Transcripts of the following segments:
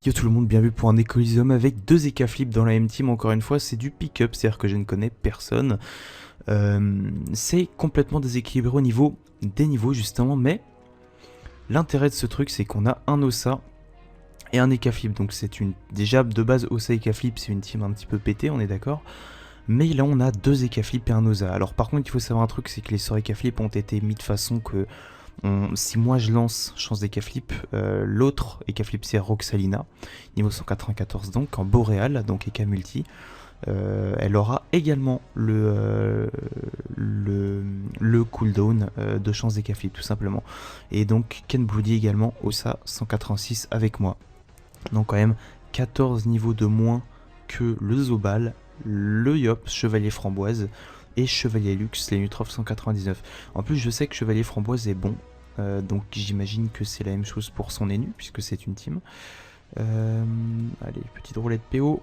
Yo tout le monde, bienvenue pour un Écoliseum avec deux Ekaflips dans la même team. Encore une fois, c'est du pick-up, c'est-à-dire que je ne connais personne. C'est complètement déséquilibré au niveau des niveaux justement, mais l'intérêt de ce truc, c'est qu'on a un Ossa et un Ekaflip. Donc c'est une déjà de base Ossa Ekaflip, c'est une team un petit peu pétée, on est d'accord. Mais là, on a deux Ekaflips et un Ossa. Alors par contre, il faut savoir un truc, c'est que les sorts Ekaflip ont été mis de façon que si moi je lance chance d'Ekaflip, l'autre Ekaflip c'est Roxalina, niveau 194 donc, en Boréal, donc Eka multi. Elle aura également le cooldown de chance d'Ekaflip tout simplement. Et donc Ken Bloody également, Ossa 186 avec moi. Donc quand même 14 niveaux de moins que le Zobal, le Yop, Chevalier Framboise et Chevalier Luxe, les Nutrof 199. En plus, je sais que Chevalier Framboise est bon, donc j'imagine que c'est la même chose pour son énu, puisque c'est une team. Allez, petite roulette PO.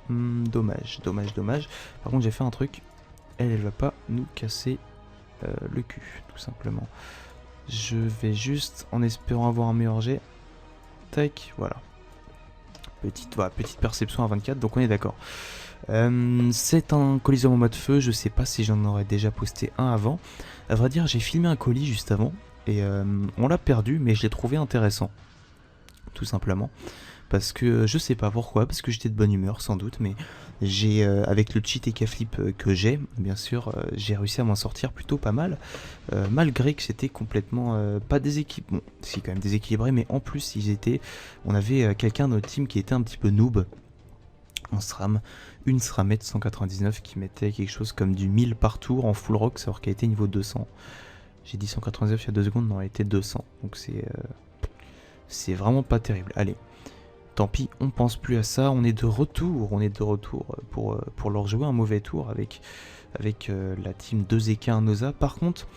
Dommage. Par contre, j'ai fait un truc. Elle va pas nous casser le cul, tout simplement. Je vais juste, en espérant avoir un meilleur jet. Tac, voilà. Petite perception à 24, donc on est d'accord. C'est un Coliseum en mode feu, je sais pas si j'en aurais déjà posté un avant. À vrai dire, j'ai filmé un colis juste avant, et on l'a perdu, mais je l'ai trouvé intéressant. Tout simplement. Parce que, je sais pas pourquoi, parce que j'étais de bonne humeur sans doute, mais j'ai, avec le cheat Ekaflip que j'ai, bien sûr, j'ai réussi à m'en sortir plutôt pas mal. Malgré que c'était complètement pas déséquilibré, bon, si quand même déséquilibré, mais en plus on avait quelqu'un de notre team qui était un petit peu noob en SRAM, une SRAMette 199 qui mettait quelque chose comme du 1000 par tour en full rock, alors qu'elle était niveau 200. J'ai dit 199 il y a 2 secondes, non elle était 200, donc c'est vraiment pas terrible. Allez, tant pis, on pense plus à ça, on est de retour pour leur jouer un mauvais tour avec la team 2 1 Osa. Par contre,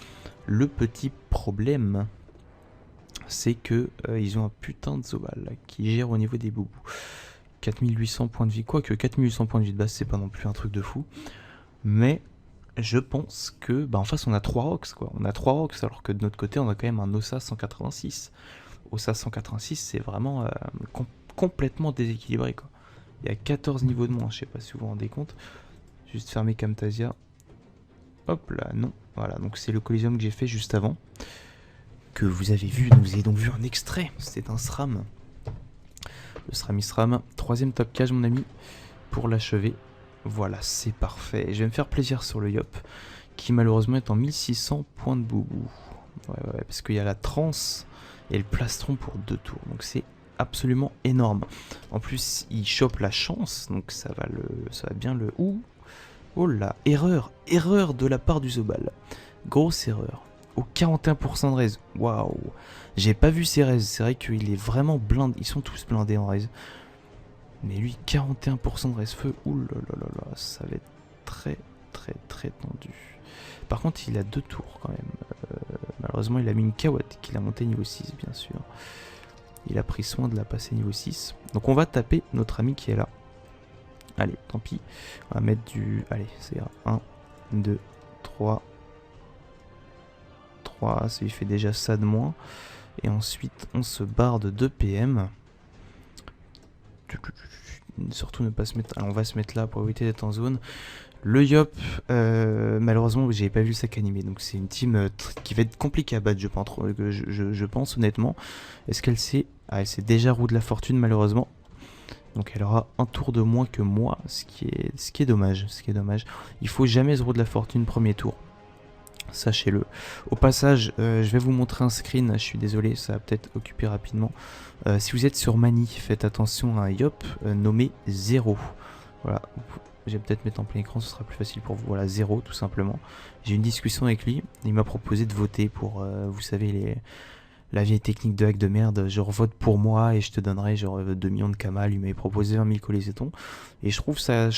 le petit problème, c'est que ils ont un putain de Zobal qui gère au niveau des boubous. 4800 points de vie, quoique 4800 points de vie de base, c'est pas non plus un truc de fou. Mais je pense que, en face, on a 3 Rox, quoi. On a 3 Rox, alors que de notre côté, on a quand même un Ossa 186. Ossa 186, c'est vraiment complètement déséquilibré, quoi. Il y a 14 niveaux de moins, je sais pas si vous vous rendez compte. Juste fermer Camtasia. Hop là, non. Voilà, donc c'est le Coliseum que j'ai fait juste avant. Que vous avez vu, vous avez donc vu un extrait. C'était un SRAM. Le SRAM SRAM. 3ème top cage, mon ami, pour l'achever. Voilà, c'est parfait. Je vais me faire plaisir sur le Yop, qui malheureusement est en 1600 points de boubou. Ouais, parce qu'il y a la transe et le plastron pour 2 tours. Donc c'est absolument énorme. En plus, il chope la chance, donc ça va bien le... Ouh. Oh là, erreur de la part du Zobal. Grosse erreur. Au 41% de raise. Waouh. J'ai pas vu ses raises. C'est vrai qu'il est vraiment blindé. Ils sont tous blindés en raise. Mais lui, 41% de raise feu. Ouh là là là là. Ça va être très tendu. Par contre, il a 2 tours quand même. Malheureusement, il a mis une Kawad qu'il a monté niveau 6, bien sûr. Il a pris soin de la passer niveau 6. Donc on va taper notre ami qui est là. Allez, tant pis. On va mettre du... Allez, c'est 1, 2, 3. 3, ça lui fait déjà ça de moins. Et ensuite, on se barre de 2 PM. Surtout ne pas se mettre... Alors, on va se mettre là pour éviter d'être en zone. Le Yop, malheureusement, j'ai pas vu le sac animé. Donc c'est une team qui va être compliquée à battre, je pense honnêtement. Est-ce qu'elle sait... Ah, elle sait déjà roue de la fortune, malheureusement. Donc elle aura un tour de moins que moi, ce qui est dommage. Il faut jamais se roue de la fortune premier tour. Sachez-le. Au passage, je vais vous montrer un screen. Je suis désolé, ça va peut-être occuper rapidement. Si vous êtes sur Mani, faites attention à un Yop nommé 0. Voilà. Je vais peut-être mettre en plein écran, ce sera plus facile pour vous. Voilà, 0 tout simplement. J'ai eu une discussion avec lui. Il m'a proposé de voter pour, vous savez, la vieille technique de hack de merde. Genre vote pour moi et je te donnerai genre 2 millions de Kamal. Il m'avait proposé 20 000 colésétons. Et je trouve ça...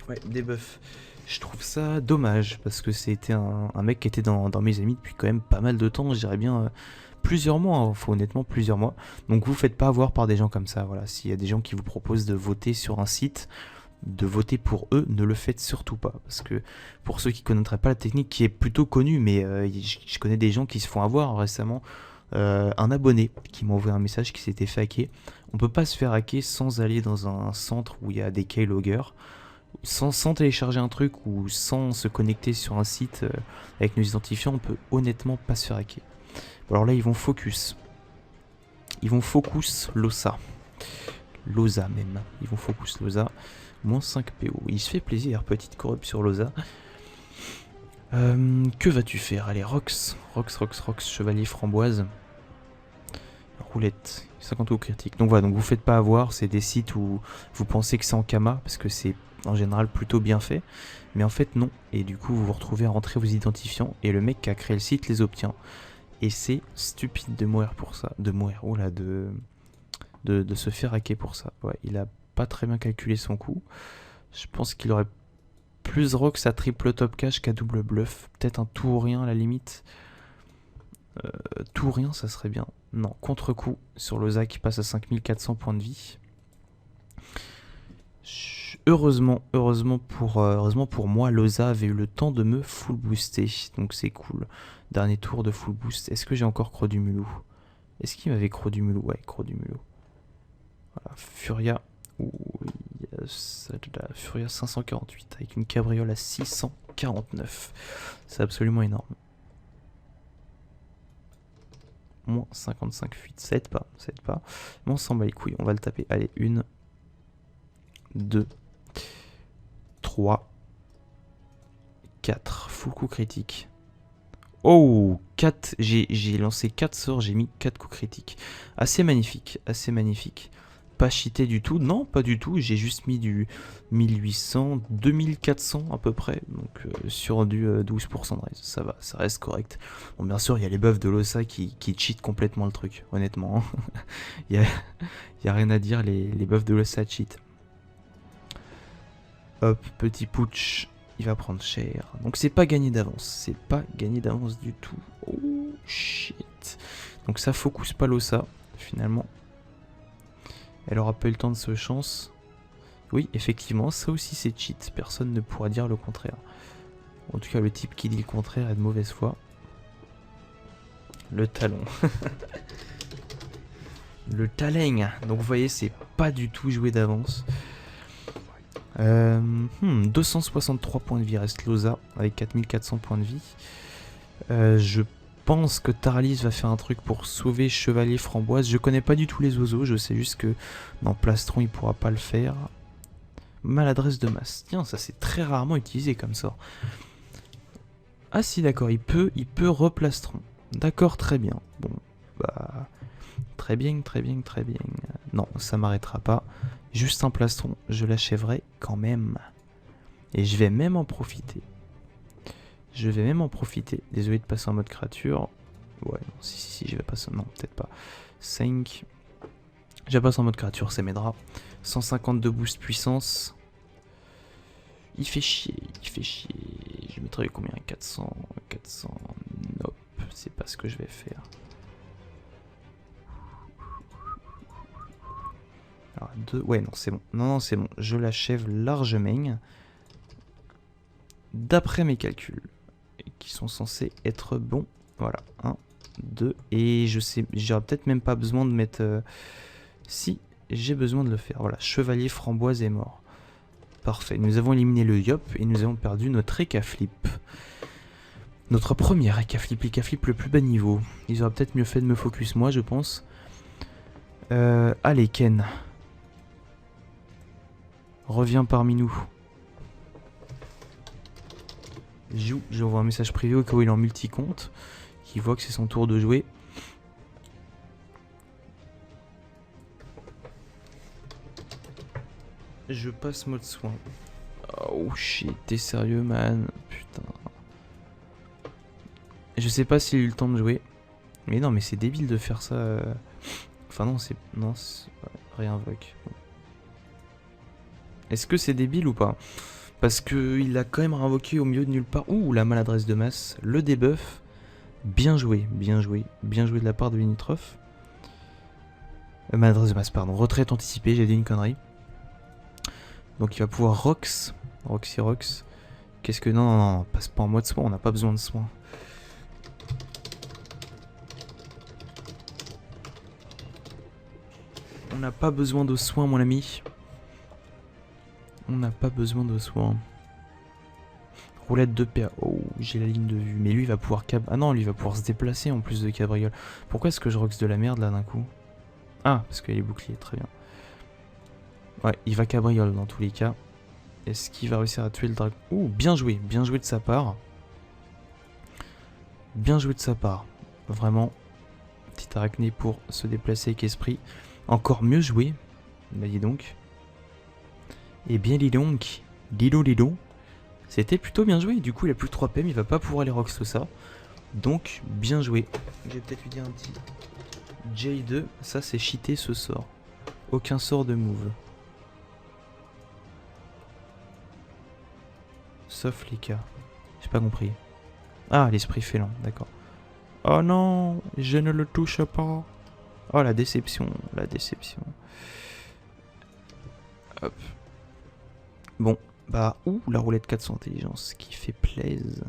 Ouais, des buffs. Je trouve ça dommage parce que c'était un mec qui était dans mes amis depuis quand même pas mal de temps, je dirais bien plusieurs mois, hein, faut honnêtement plusieurs mois. Donc vous faites pas avoir par des gens comme ça, voilà. S'il y a des gens qui vous proposent de voter sur un site, de voter pour eux, ne le faites surtout pas. Parce que pour ceux qui connaîtraient pas la technique qui est plutôt connue, mais je connais des gens qui se font avoir récemment un abonné qui m'a envoyé un message qui s'était fait hacker. On peut pas se faire hacker sans aller dans un centre où il y a des keyloggers, sans télécharger un truc ou sans se connecter sur un site avec nos identifiants, on peut honnêtement pas se faire hacker. Bon, alors là, ils vont focus. Ils vont focus Losa. Losa même. Ils vont focus Losa. Moins 5 PO. Il se fait plaisir, petite corrupt sur Losa. Que vas-tu faire? Allez, Rox, chevalier framboise. Roulette, 50 au critique. Donc voilà, donc vous faites pas avoir, c'est des sites où vous pensez que c'est en Kama, parce que c'est en général plutôt bien fait, mais en fait non. Et du coup vous vous retrouvez à rentrer vos identifiants, et le mec qui a créé le site les obtient. Et c'est stupide de mourir pour ça, de se faire hacker pour ça. Ouais, il a pas très bien calculé son coup. Je pense qu'il aurait plus Rox à triple top cash qu'à double bluff. Peut-être un tout ou rien à la limite. Tout ou rien, ça serait bien. Non, contre-coup sur Losa qui passe à 5400 points de vie. Heureusement pour moi, Losa avait eu le temps de me full booster. Donc c'est cool. Dernier tour de full boost. Est-ce que j'ai encore Croc du Mulou? Est-ce qu'il m'avait Croc du Mulou? Ouais, Croc du Mulou. Voilà, Furia. Furia 548 avec une cabriole à 649. C'est absolument énorme. Moins 55 fuites. Ça aide pas. Mais on s'en bat les couilles. On va le taper. Allez, 1, 2, 3, 4. Full coup critique. Oh, 4. J'ai lancé 4 sorts. J'ai mis 4 coups critiques. Assez magnifique. Pas cheaté du tout, non pas du tout, j'ai juste mis du 1800, 2400 à peu près, donc sur du 12% de raise, ça va, ça reste correct. Bon bien sûr il y a les buffs de Losa qui cheat complètement le truc, honnêtement, il y a rien à dire, les buffs de Losa cheat. Hop, petit putsch, il va prendre cher, donc c'est pas gagné d'avance, du tout, oh shit. Donc ça focus pas Losa, finalement. Elle aura pas eu le temps de se chance. Oui, effectivement, ça aussi c'est cheat. Personne ne pourra dire le contraire. En tout cas, le type qui dit le contraire est de mauvaise foi. Le talon. Le taleng. Donc vous voyez, c'est pas du tout joué d'avance. 263 points de vie reste Losa avec 4400 points de vie. Je pense que Taralis va faire un truc pour sauver Chevalier Framboise. Je connais pas du tout les oiseaux, je sais juste que dans Plastron il pourra pas le faire. Maladresse de masse. Tiens, ça c'est très rarement utilisé comme ça. Ah si d'accord, il peut replastron. D'accord, très bien. Bon, bah très bien. Non, ça m'arrêtera pas. Juste un plastron, je l'achèverai quand même. Et je vais même en profiter. Désolé de passer en mode créature. Ouais, non, si, je vais passer. Non, peut-être pas. 5. Je vais passer en mode créature, ça m'aidera. 152 boost puissance. Il fait chier. Je mettrai combien? 400. Nope, c'est pas ce que je vais faire. Alors, 2. Ouais, non, c'est bon. Non, c'est bon. Je l'achève largement. D'après mes calculs. Qui sont censés être bons. Voilà, 1, 2, et je sais, j'aurais peut-être même pas besoin de mettre... si, j'ai besoin de le faire. Voilà, Chevalier Framboise est mort. Parfait, nous avons éliminé le Yop et nous avons perdu notre Ekaflip. Notre premier Ekaflip, l'Ekaflip le plus bas niveau. Ils auraient peut-être mieux fait de me focus moi, je pense. Allez, Ken. Reviens parmi nous. J'envoie un message privé au cas où il est en multi-compte, qui voit que c'est son tour de jouer. Je passe mode soin. Oh shit, t'es sérieux man? Putain. Je sais pas s'il a eu le temps de jouer. Mais non, mais c'est débile de faire ça. Enfin non, c'est... Non, réinvoque. Bon. Est-ce que c'est débile ou pas? Parce qu'il a quand même réinvoqué au milieu de nulle part. Ouh, la maladresse de masse. Le debuff. Bien joué de la part de Linitrof. Maladresse de masse, pardon. Retraite anticipée, j'ai dit une connerie. Donc il va pouvoir Rox. Rox. Qu'est-ce que... Non, passe pas en mode soin, on n'a pas besoin de soin. On n'a pas besoin de soins, mon ami. On n'a pas besoin de soins. Roulette de PA. Oh, j'ai la ligne de vue. Mais lui, il va pouvoir... Ah non, lui, il va pouvoir se déplacer en plus de cabriole. Pourquoi est-ce que je rox de la merde, là, d'un coup? Ah, parce qu'il est bouclier. Très bien. Ouais, il va cabriole, dans tous les cas. Est-ce qu'il va réussir à tuer le dragon? Ouh, bien joué. Bien joué de sa part. Bien joué de sa part. Vraiment. Petit arachné pour se déplacer avec esprit. Encore mieux joué. Bah, dis donc. Et bien, dis donc. Lilo. C'était plutôt bien joué. Du coup, il a plus que 3 PM. Il va pas pouvoir les rox tout ça. Donc, bien joué. Je vais peut-être lui dire un petit J2. Ça, c'est cheaté ce sort. Aucun sort de move. Sauf les cas. J'ai pas compris. Ah, l'esprit félin, d'accord. Oh non, je ne le touche pas. Oh, la déception, la déception. Hop. Bon, bah, ouh, la roulette 400 intelligence qui fait plaise.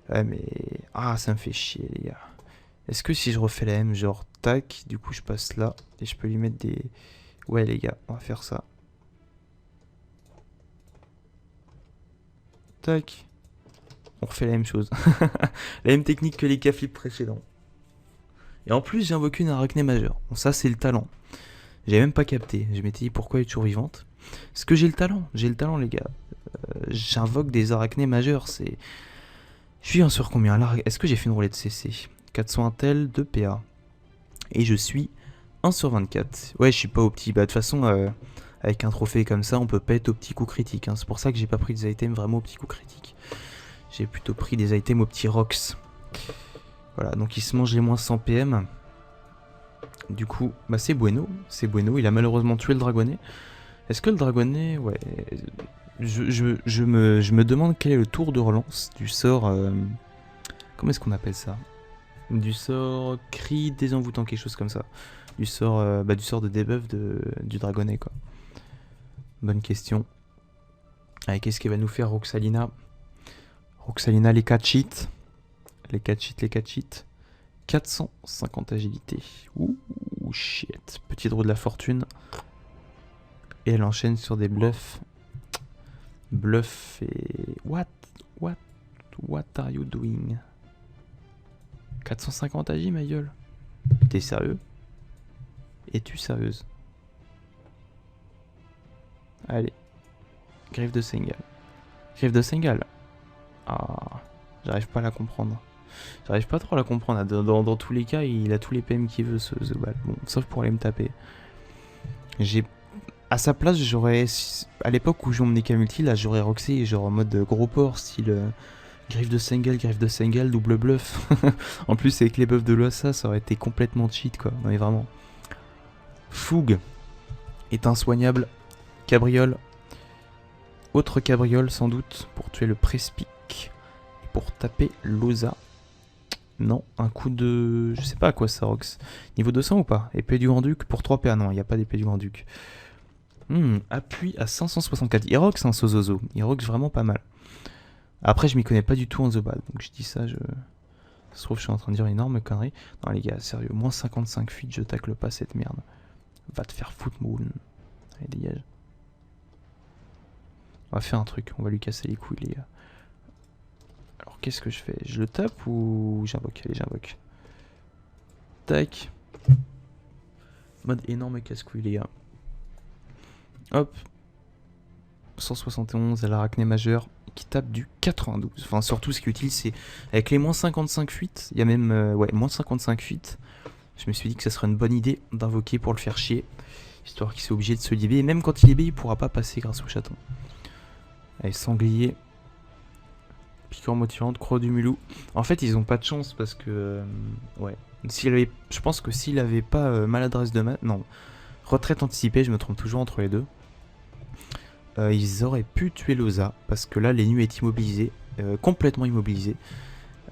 Ouais, mais... Ah, ça me fait chier, les gars. Est-ce que si je refais la M, genre, tac, du coup, je passe là, et je peux lui mettre des... Ouais, les gars, on va faire ça. Tac. On refait la même chose. La même technique que les K-flips précédents. Et en plus, j'ai invoqué une arachné majeure. Bon, ça, c'est le talent. J'ai même pas capté. Je m'étais dit pourquoi elle est toujours vivante. Parce que j'ai le talent. J'ai le talent, les gars. J'invoque des arachnées majeures. C'est... Je suis un sur combien là? Est-ce que j'ai fait une roulette CC? 400 intel, 2 PA. Et je suis 1 sur 24. Ouais, je suis pas au petit. Bah, de toute façon, avec un trophée comme ça, on peut pas être au petit coup critique. Hein. C'est pour ça que j'ai pas pris des items vraiment au petit coup critique. J'ai plutôt pris des items au petit rox. Voilà, donc il se mange les moins 100 PM. Du coup, bah c'est bueno. C'est bueno. Il a malheureusement tué le dragonnet. Est-ce que le dragonnet... Ouais... Je me demande quel est le tour de relance du sort... comment est-ce qu'on appelle ça? Du sort cri désenvoûtant, quelque chose comme ça. Du sort, du sort de debuff du dragonnet, quoi. Bonne question. Allez, qu'est-ce qu'il va nous faire Roxalina? Roxalina, les 4 cheats. Les 4 cheats. 450 agilité. Ouh, shit. Petit draw de la fortune. Et elle enchaîne sur des bluffs. Bluff et... What are you doing? 450 agi, ma gueule. T'es sérieux? Es-tu sérieuse? Allez. Griffe de Sengal. Griffe de Sengal. Ah, j'arrive pas à la comprendre. J'arrive pas trop à la comprendre. Dans tous les cas, il a tous les PM qu'il veut, ce The Ball. Bon, sauf pour aller me taper. À sa place, j'aurais... À l'époque où je jouais mon Eka multi, là, j'aurais roxé genre en mode gros port, style... griffe de Sengal, double bluff. En plus, avec les buffs de l'OSA, ça aurait été complètement cheat, quoi. Non mais vraiment. Fougue est insoignable. Cabriole. Autre cabriole, sans doute, pour tuer le Prespic. Et pour taper l'Osa. Non, un coup de... Je sais pas à quoi ça rox. Niveau 200 ou pas? Épée du Grand-Duc pour 3 PA. Non, il n'y a pas d'épée du Grand-Duc. Appui à 564. Il rox un Sozozo. Il rox vraiment pas mal. Après, je m'y connais pas du tout en The Ball. Donc je dis ça, Ça se trouve, je suis en train de dire une énorme connerie. Non, les gars, sérieux. Moins 55 fuites, je tacle pas cette merde. Va te faire foutre, Moon. Allez, dégage. On va faire un truc. On va lui casser les couilles, les gars. Alors, qu'est-ce que je fais? Je le tape ou j'invoque? Allez, j'invoque. Tac. Mode énorme casse-couille, les gars. Hop. 171 à l'arachné majeur qui tape du 92. Enfin, surtout, ce qui est utile, c'est avec les moins 55 fuites. Il y a même, ouais, moins 55 fuites. Je me suis dit que ça serait une bonne idée d'invoquer pour le faire chier. Histoire qu'il soit obligé de se libérer. Et même quand il est libéré, il pourra pas passer grâce au chaton. Allez, sanglier. Piquant motivante, croix du mulou. En fait, ils ont pas de chance parce que... ouais. Je pense que s'il avait pas maladresse de main... Non. Retraite anticipée, je me trompe toujours entre les deux. Ils auraient pu tuer l'Osa. Parce que là, les nuits est immobilisé. Complètement immobilisé.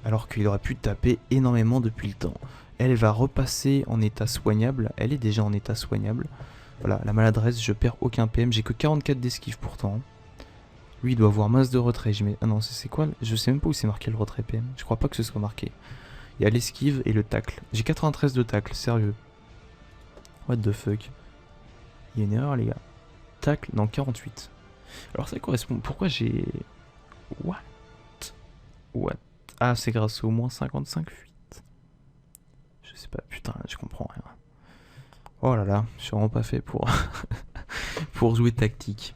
Alors qu'il aurait pu taper énormément depuis le temps. Elle va repasser en état soignable. Elle est déjà en état soignable. Voilà, la maladresse, je perds aucun PM. J'ai que 44 d'esquive pourtant. Lui, il doit avoir masse de retrait. Ah non, c'est quoi? Je sais même pas où c'est marqué le retrait PM. Je crois pas que ce soit marqué. Il y a l'esquive et le tacle. J'ai 93 de tacle, sérieux. What the fuck. Il y a une erreur, les gars. Tacle dans 48. Alors ça correspond... Pourquoi j'ai... What? Ah, c'est grâce au moins 55 fuites. Je sais pas, putain, je comprends rien. Oh là là, je suis vraiment pas fait pour... pour jouer tactique.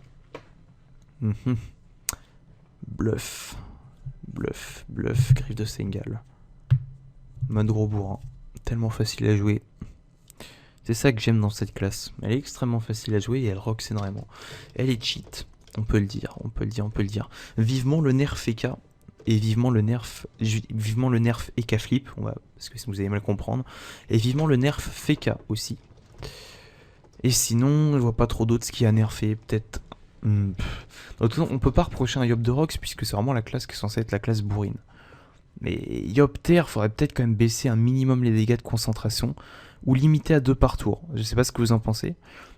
Bluff. Bluff, griffe de Sengal. Mode gros bourrin. Tellement facile à jouer. C'est ça que j'aime dans cette classe. Elle est extrêmement facile à jouer et elle rocks énormément. Elle est cheat. On peut le dire. Vivement le nerf EK et vivement le nerf EK flip. Parce que vous allez mal comprendre. Et vivement le nerf FK aussi. Et sinon, je vois pas trop d'autres qui a nerfé. Peut-être... on peut pas reprocher un Yop de Rox puisque c'est vraiment la classe qui est censée être la classe bourrine. Mais Yop Terre, faudrait peut-être quand même baisser un minimum les dégâts de concentration ou limiter à 2 par tour. Je sais pas ce que vous en pensez.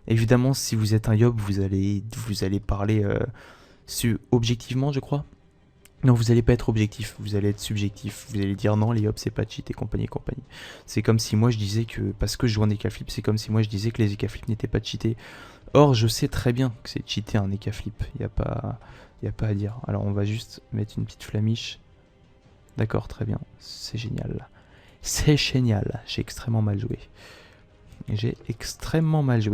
Évidemment, si vous êtes un Yop, vous allez parler objectivement, je crois. Non, vous allez pas être objectif, vous allez être subjectif. Vous allez dire non, les Yop c'est pas cheat et compagnie. C'est comme si moi je disais que, parce que je joue en EK flip, c'est comme si moi je disais que les EK flip n'étaient pas cheatés. Or, je sais très bien que c'est cheaté un EK flip. Y a pas à dire. Alors, on va juste mettre une petite flamiche. D'accord, très bien. C'est génial. J'ai extrêmement mal joué.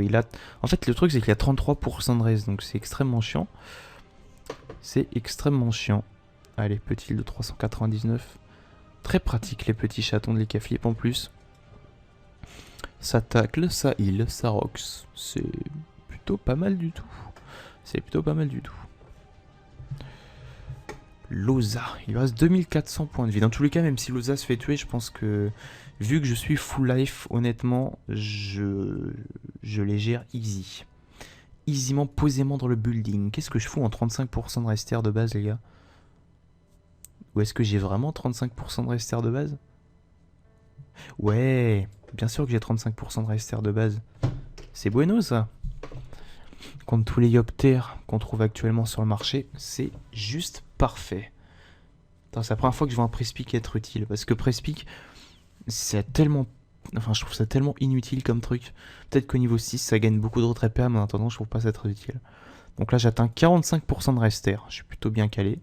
Là, en fait, le truc, c'est qu'il y a 33% de raise, donc c'est extrêmement chiant. Allez, petit de 399. Très pratique, les petits chatons de l'EK flip en plus. Ça tacle, ça heal, ça rocks. C'est plutôt pas mal du tout. Loza, il lui reste 2400 points de vie. Dans tous les cas, même si Loza se fait tuer, je pense que, vu que je suis full life, honnêtement, je les gère easy. Easyment, posément dans le building. Qu'est-ce que je fous en 35% de rester de base, les gars? Ou est-ce que j'ai vraiment 35% de rester de base? Ouais, bien sûr que j'ai 35% de rester de base. C'est bueno, ça. Contre tous les Yopters qu'on trouve actuellement sur le marché, c'est juste parfait. C'est la première fois que je vois un Prespic être utile, parce que Prespic, c'est tellement... Enfin, je trouve ça tellement inutile comme truc. Peut-être qu'au niveau 6, ça gagne beaucoup de retraits, mais en attendant, je trouve pas ça être utile. Donc là, j'atteins 45% de rester. Je suis plutôt bien calé.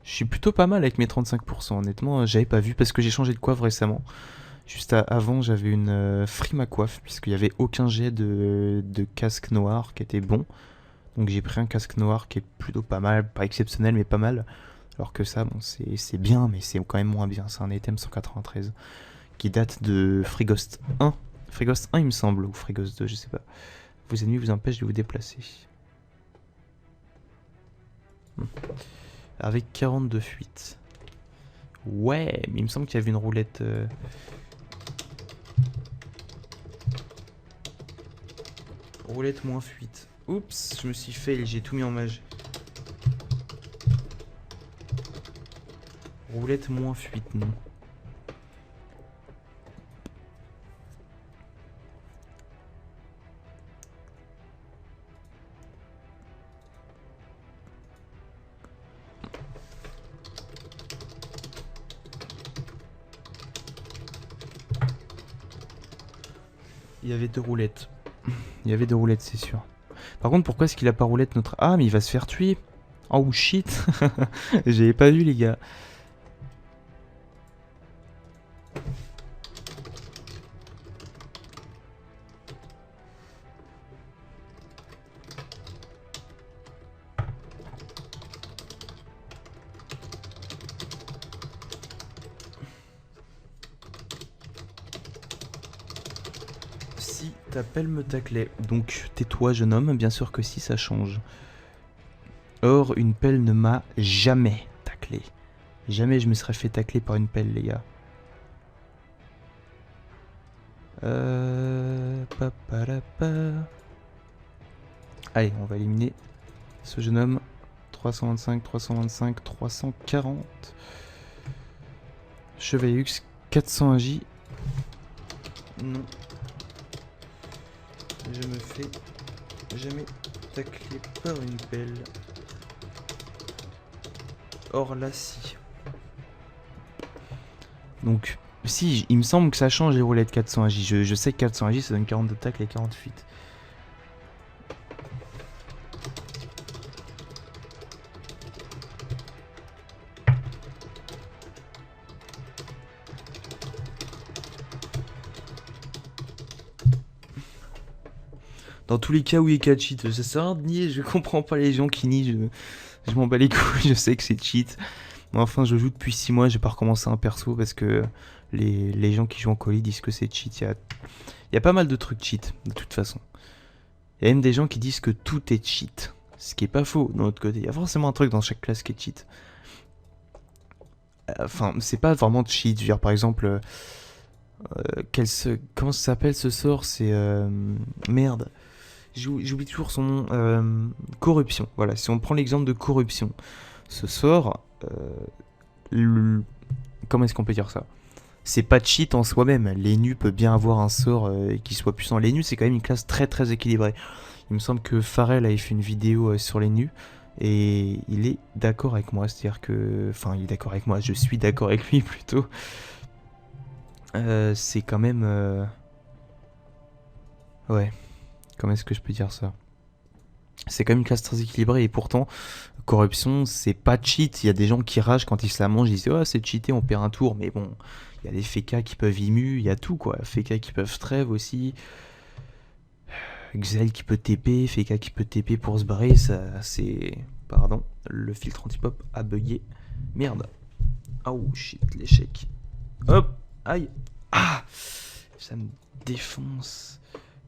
Je suis plutôt pas mal avec mes 35%. Honnêtement, j'avais pas vu, parce que j'ai changé de coiffe récemment. Juste avant, j'avais une frime à coiffe, puisqu'il n'y avait aucun jet de casque noir qui était bon. Donc j'ai pris un casque noir qui est plutôt pas mal, pas exceptionnel, mais pas mal. Alors que ça, bon, c'est bien, mais c'est quand même moins bien. C'est un item 193 qui date de Frigost 1. Frigost 1, il me semble, ou Frigost 2, je sais pas. Vos ennemis vous empêchent de vous déplacer. Avec 42 fuites. Ouais, mais il me semble qu'il y avait une roulette... Roulette moins fuite. Oups, je me suis fail, j'ai tout mis en mage. Roulette moins fuite, non. Il y avait 2 roulettes. Il y avait 2 roulettes, c'est sûr. Par contre, pourquoi est-ce qu'il a pas roulette notre... Ah, mais il va se faire tuer. Oh shit. J'avais pas vu, les gars. Si t'appelles me tacler. Donc tais-toi, jeune homme, bien sûr que si, ça change. Or, une pelle ne m'a jamais taclé. Jamais je me serais fait tacler par une pelle, les gars. Allez, on va éliminer ce jeune homme. 325, 325, 340. Chevalier X, 400 J. Non. Je me fais jamais tacler par une pelle. Or là si. Donc Si, il me semble que ça change les roulettes 400 AJ. Je sais que 400 AJ ça donne 40 de tacle et 40 fuite. Dans tous les cas où il y a 4 cheats, ça sert à rien de nier, je comprends pas les gens qui nient, je m'en bats les couilles, je sais que c'est cheat. Moi, enfin, je joue depuis 6 mois, j'ai pas recommencé un perso parce que les gens qui jouent en colis disent que c'est cheat. Il y a pas mal de trucs cheat, de toute façon. Il y a même des gens qui disent que tout est cheat. Ce qui est pas faux, d'un autre côté. Il y a forcément un truc dans chaque classe qui est cheat. Enfin, c'est pas vraiment cheat. Je veux dire, par exemple, comment ça s'appelle ce sort? C'est. Merde. J'oublie toujours son nom. Corruption. Voilà, si on prend l'exemple de corruption, ce sort. Comment est-ce qu'on peut dire ça? C'est pas cheat en soi-même. L'Enu peut bien avoir un sort qui soit puissant. L'Enu, c'est quand même une classe très très équilibrée. Il me semble que Pharrell avait fait une vidéo sur l'Enu. Et il est d'accord avec moi. C'est-à-dire que. Enfin, il est d'accord avec moi. Je suis d'accord avec lui plutôt. C'est quand même. Ouais. Comment est-ce que je peux dire ça? C'est quand même une classe très équilibrée et pourtant, corruption, c'est pas cheat. Il y a des gens qui ragent quand ils se la mangent, ils disent oh, c'est cheaté, on perd un tour. Mais bon, il y a des FK qui peuvent immu, il y a tout quoi. FK qui peuvent trêve aussi. Xel qui peut TP, FK qui peut TP pour se barrer, ça c'est. Pardon, le filtre anti-pop a bugué. Merde. Oh shit, l'échec. Hop, aïe. Ah, ça me défonce.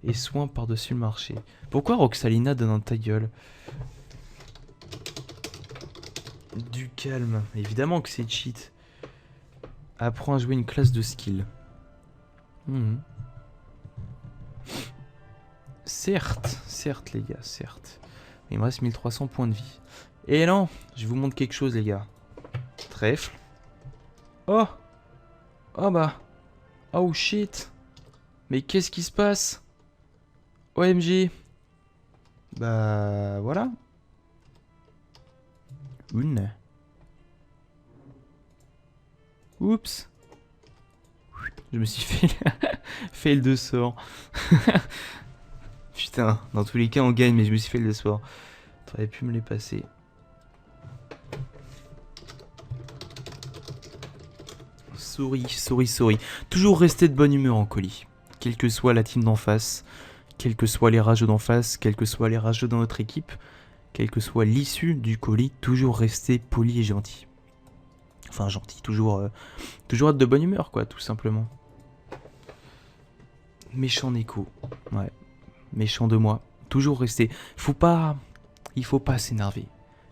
Et soin par-dessus le marché. Pourquoi Roxalina donne un ta gueule? Du calme. Évidemment que c'est cheat. Apprends à jouer une classe de skill. Certes les gars, certes. Mais il me reste 1300 points de vie. Et non, je vous montre quelque chose les gars. Trèfle. Oh. Oh bah. Oh shit. Mais qu'est-ce qui se passe? OMG. Bah voilà. Une. Oups. Je me suis fait fail de sort. Putain, dans tous les cas on gagne mais je me suis fait le sort. T'aurais pu me les passer. Sorry. Toujours rester de bonne humeur en colis. Quelle que soit la team d'en face. Quels que soient les rageux d'en face, quels que soient les rageux dans notre équipe, quelle que soit l'issue du colis, toujours rester poli et gentil. Enfin gentil, toujours être de bonne humeur quoi, tout simplement. Méchant Neko, ouais, méchant de moi. Toujours rester, il faut pas s'énerver.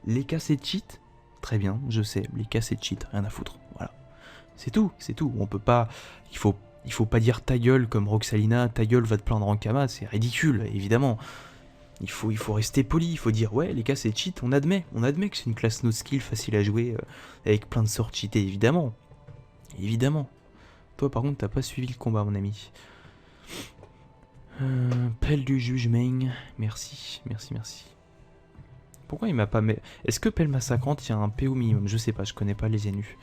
Les cas c'est cheat, très bien, je sais, les cas c'est cheat, rien à foutre, voilà. C'est tout, on peut pas, il faut pas dire ta gueule comme Roxalina, ta gueule va te plaindre en Kama, c'est ridicule, évidemment. Il faut rester poli, il faut dire ouais les gars c'est cheat, on admet que c'est une classe no skill facile à jouer avec plein de sorts cheatés, évidemment. Évidemment. Toi par contre t'as pas suivi le combat mon ami. Pelle du juge main, merci. Pourquoi il m'a pas mis... Est-ce que Pelle Massacrante il y a un PO minimum? Je sais pas, je connais pas les Enu.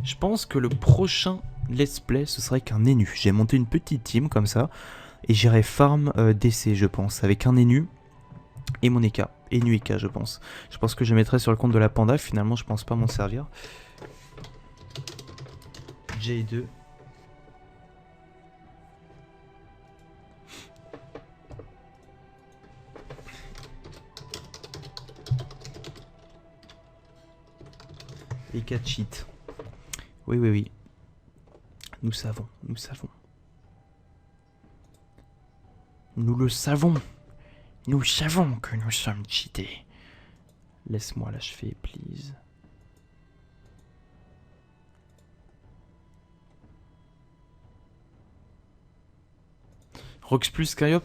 Je pense que le prochain let's play ce serait qu'un Enu. J'ai monté une petite team comme ça et j'irai farm DC je pense avec un Enu et mon EK. Enu EK je pense. Je pense que je mettrai sur le compte de la panda, finalement je pense pas m'en servir. J2. EK cheat. Oui. Nous savons. Nous le savons. Nous savons que nous sommes cheatés. Laisse-moi l'achever, please. Rox plus Skyop.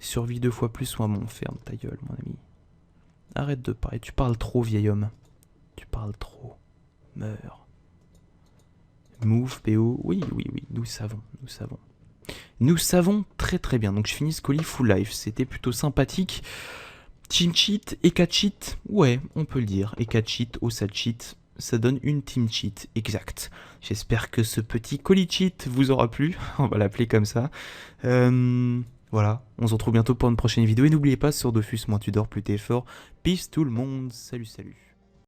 Survie 2 fois plus ou un bon. Ferme ta gueule, mon ami. Arrête de parler. Tu parles trop, vieil homme. Tu parles trop. Meurs. Move, PO. Oui. Nous savons. Nous savons très bien. Donc je finis ce colis full life. C'était plutôt sympathique. Chin cheat, Eka cheat. Ouais, on peut le dire. Eka cheat, Osa cheat. ça donne une team cheat, exact. J'espère que ce petit colis cheat vous aura plu, on va l'appeler comme ça. Voilà, on se retrouve bientôt pour une prochaine vidéo, et n'oubliez pas, sur Dofus, moins tu dors, plus t'es fort. Peace tout le monde, salut salut.